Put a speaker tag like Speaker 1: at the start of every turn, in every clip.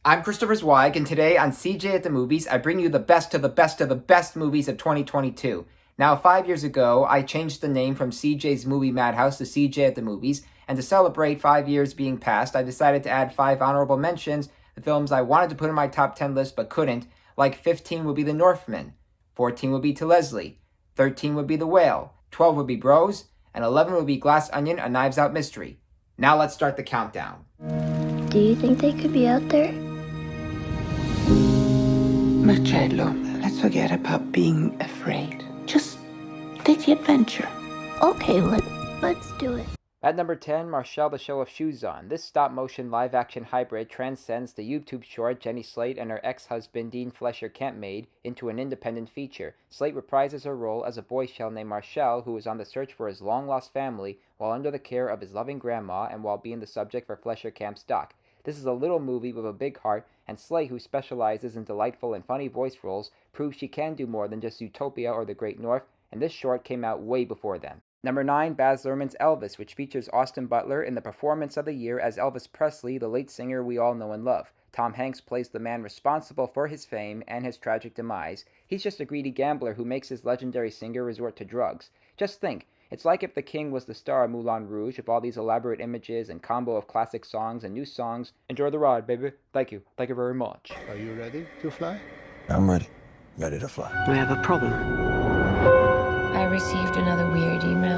Speaker 1: I'm Christopher Zweig, and today on CJ at the Movies, I bring you the best of the best of the best movies of 2022. Now, 5 years ago, I changed the name from CJ's Movie Madhouse to CJ at the Movies, and to celebrate 5 years being passed, I decided to add 5 honorable mentions, the films I wanted to put in my top 10 list but couldn't. Like 15 would be The Northman, 14 would be To Leslie, 13 would be The Whale, 12 would be Bros, and 11 would be Glass Onion, A Knives Out Mystery. Now let's start the countdown.
Speaker 2: Do you think they could be out there?
Speaker 3: Marcello, let's forget about being afraid. Just take the adventure.
Speaker 2: Okay, let's do it.
Speaker 1: At number 10, Marcel the Show of Shoes On. This stop-motion live-action hybrid transcends the YouTube short Jenny Slate and her ex-husband Dean Fleischer Kemp made into an independent feature. Slate reprises her role as a boy shell named Marcel who is on the search for his long-lost family while under the care of his loving grandma and while being the subject for Fleischer Kemp's doc. This is a little movie with a big heart, and Slate, who specializes in delightful and funny voice roles, proves she can do more than just Zootopia or The Great North, and this short came out way before them. Number 9, Baz Luhrmann's Elvis, which features Austin Butler in the performance of the year as Elvis Presley, the late singer we all know and love. Tom Hanks plays the man responsible for his fame and his tragic demise. He's just a greedy gambler who makes his legendary singer resort to drugs. Just think, it's like if the king was the star of Moulin Rouge with all these elaborate images and combo of classic songs and new songs. Enjoy the ride, baby. Thank you. Thank you very much.
Speaker 4: Are you ready to fly?
Speaker 5: I'm ready. Ready to fly.
Speaker 3: We have a problem.
Speaker 6: I received another weird email.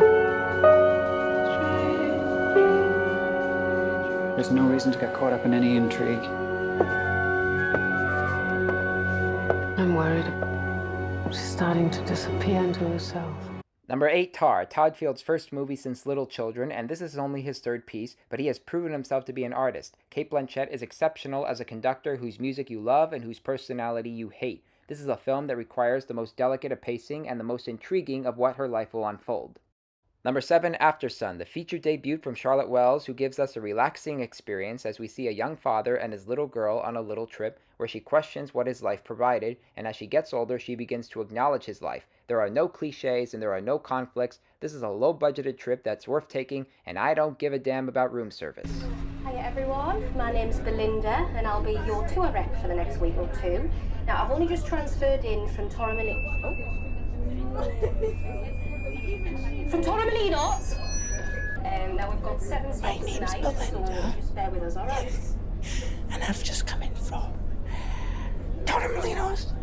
Speaker 7: There's no reason to get caught up in any intrigue.
Speaker 8: I'm worried. She's starting to disappear into herself.
Speaker 1: Number 8, Tar, Todd Field's first movie since Little Children, and this is only his third piece, but he has proven himself to be an artist. Cate Blanchett is exceptional as a conductor whose music you love and whose personality you hate. This is a film that requires the most delicate of pacing and the most intriguing of what her life will unfold. Number 7, Aftersun, the feature debut from Charlotte Wells, who gives us a relaxing experience as we see a young father and his little girl on a little trip where she questions what his life provided, and as she gets older, she begins to acknowledge his life. There are no cliches and there are no conflicts. This is a low-budgeted trip that's worth taking, and I don't give a damn about room service.
Speaker 9: Hiya everyone, my name's Belinda and I'll be your tour rep for the next week or two. Now I've only just transferred in from Torremolinos. Now we've got 7
Speaker 3: My
Speaker 9: stops
Speaker 3: name's
Speaker 9: tonight, so
Speaker 3: Belinda.
Speaker 9: just bear with us, alright?
Speaker 3: And I've just come in from Torremolinos.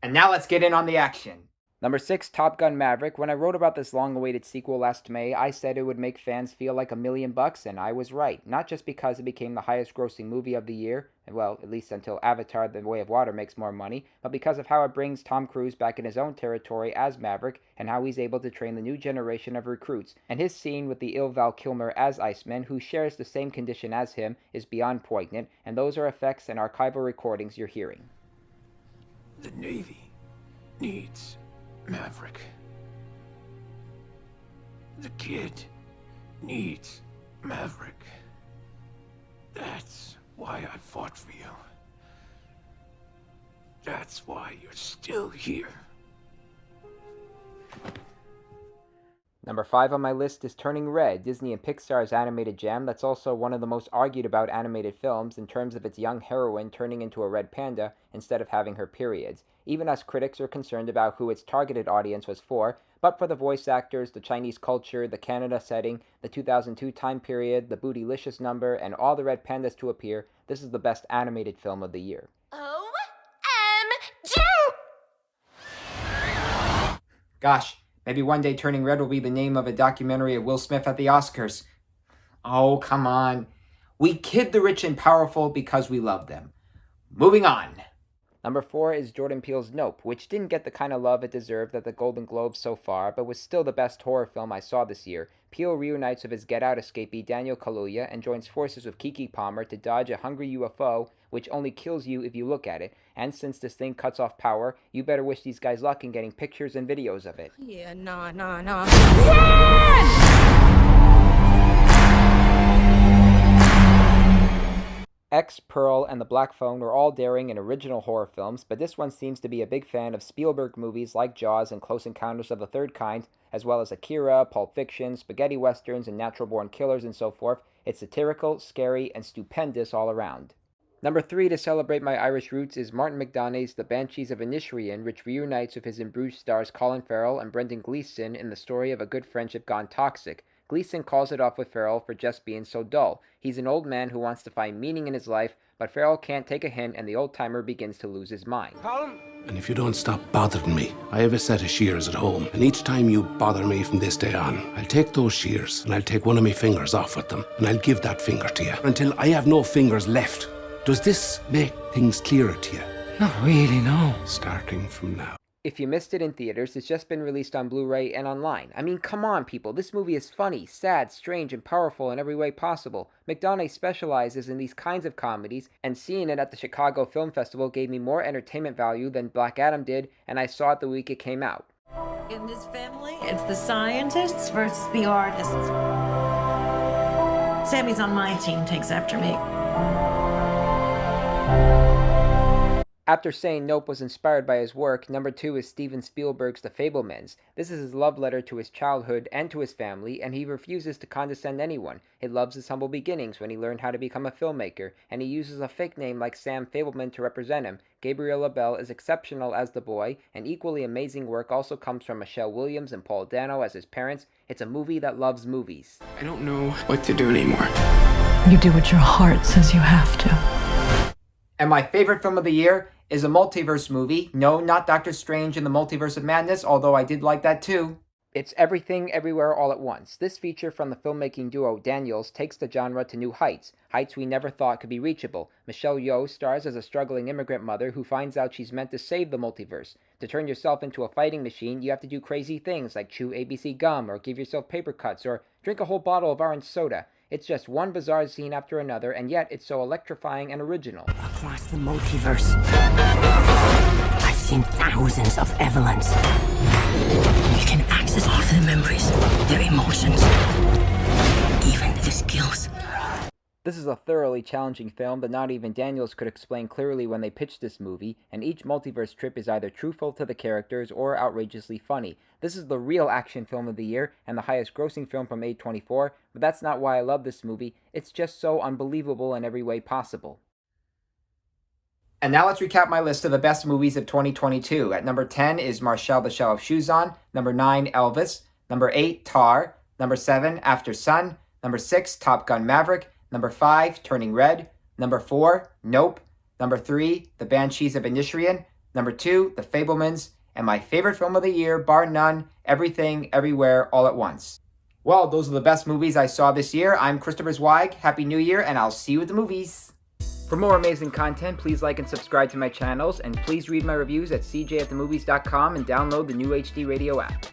Speaker 1: And now let's get in on the action. Number 6, Top Gun Maverick. When I wrote about this long-awaited sequel last May, I said it would make fans feel like $1 million, and I was right. Not just because it became the highest-grossing movie of the year, well, at least until Avatar: The Way of Water makes more money, but because of how it brings Tom Cruise back in his own territory as Maverick, and how he's able to train the new generation of recruits. And his scene with the ill Val Kilmer as Iceman, who shares the same condition as him, is beyond poignant, and those are effects and archival recordings you're hearing.
Speaker 5: The Navy needs Maverick. The kid needs Maverick. That's why I fought for you. That's why you're still here.
Speaker 1: Number 5 on my list is Turning Red, Disney and Pixar's animated gem that's also one of the most argued about animated films in terms of its young heroine turning into a red panda instead of having her periods. Even us critics are concerned about who its targeted audience was for, but for the voice actors, the Chinese culture, the Canada setting, the 2002 time period, the Bootylicious number, and all the red pandas to appear, this is the best animated film of the year.
Speaker 6: OMG!
Speaker 1: Gosh, maybe one day Turning Red will be the name of a documentary of Will Smith at the Oscars. Oh, come on. We kid the rich and powerful because we love them. Moving on. Number 4 is Jordan Peele's Nope, which didn't get the kind of love it deserved at the Golden Globes so far, but was still the best horror film I saw this year. Peele reunites with his Get Out escapee Daniel Kaluuya and joins forces with Keke Palmer to dodge a hungry UFO, which only kills you if you look at it. And since this thing cuts off power, you better wish these guys luck in getting pictures and videos of it.
Speaker 6: Yeah, nah.
Speaker 1: X, Pearl, and The Black Phone were all daring and original horror films, but this one seems to be a big fan of Spielberg movies like Jaws and Close Encounters of the Third Kind, as well as Akira, Pulp Fiction, spaghetti westerns, and natural-born killers and so forth, It's satirical, scary, and stupendous all around. Number 3 to celebrate my Irish roots is Martin McDonagh's The Banshees of Inisherin, which reunites with his In Bruges stars Colin Farrell and Brendan Gleeson in the story of a good friendship gone toxic. Gleeson calls it off with Farrell for just being so dull. He's an old man who wants to find meaning in his life, but Farrell can't take a hint and the old-timer begins to lose his mind.
Speaker 5: And if you don't stop bothering me, I have a set of shears at home, and each time you bother me from this day on, I'll take those shears and I'll take one of my fingers off with them, and I'll give that finger to you until I have no fingers left. Does this make things clearer to you?
Speaker 3: Not really, no.
Speaker 5: Starting from now.
Speaker 1: If you missed it in theaters, it's just been released on Blu-ray and online. I mean, come on, people. This movie is funny, sad, strange, and powerful in every way possible. McDonagh specializes in these kinds of comedies, and seeing it at the Chicago Film Festival gave me more entertainment value than Black Adam did, and I saw it the week it came out.
Speaker 4: In this family, it's the scientists versus the artists. Sammy's on my team, takes after me.
Speaker 1: After saying Nope was inspired by his work, number 2 is Steven Spielberg's The Fabelmans. This is his love letter to his childhood and to his family, and he refuses to condescend anyone. It loves his humble beginnings when he learned how to become a filmmaker, and he uses a fake name like Sam Fabelman to represent him. Gabriel LaBelle is exceptional as the boy, and equally amazing work also comes from Michelle Williams and Paul Dano as his parents. It's a movie that loves movies.
Speaker 3: I don't know what to do anymore.
Speaker 4: You do what your heart says you have to.
Speaker 1: And my favorite film of the year is a multiverse movie. No, not Doctor Strange in the Multiverse of Madness, although I did like that too. It's Everything Everywhere All at Once. This feature from the filmmaking duo Daniels takes the genre to new heights, heights we never thought could be reachable. Michelle Yeoh stars as a struggling immigrant mother who finds out she's meant to save the multiverse. To turn yourself into a fighting machine, you have to do crazy things like chew ABC gum, or give yourself paper cuts, or drink a whole bottle of orange soda. It's just one bizarre scene after another, and yet it's so electrifying and original.
Speaker 10: Across the multiverse, I've seen thousands of Evelyns. You can access all their memories, their emotions, even their skills.
Speaker 1: This is a thoroughly challenging film that not even Daniels could explain clearly when they pitched this movie, and each multiverse trip is either truthful to the characters or outrageously funny. This is the real action film of the year and the highest grossing film from A24, but that's not why I love this movie. It's just so unbelievable in every way possible. And now let's recap my list of the best movies of 2022. At number 10 is Marcel the Shell of Shoes On. Number 9, Elvis. Number 8, Tar. Number 7, After Sun. Number 6, Top Gun Maverick. Number 5, Turning Red. Number 4, Nope. Number 3, The Banshees of Inisherin. Number 2, The Fabelmans. And my favorite film of the year, bar none, Everything, Everywhere, All at Once. Well, those are the best movies I saw this year. I'm Christopher Zweig. Happy New Year, and I'll see you at the movies. For more amazing content, please like and subscribe to my channels, and please read my reviews at cjatthemovies.com and download the new HD Radio app.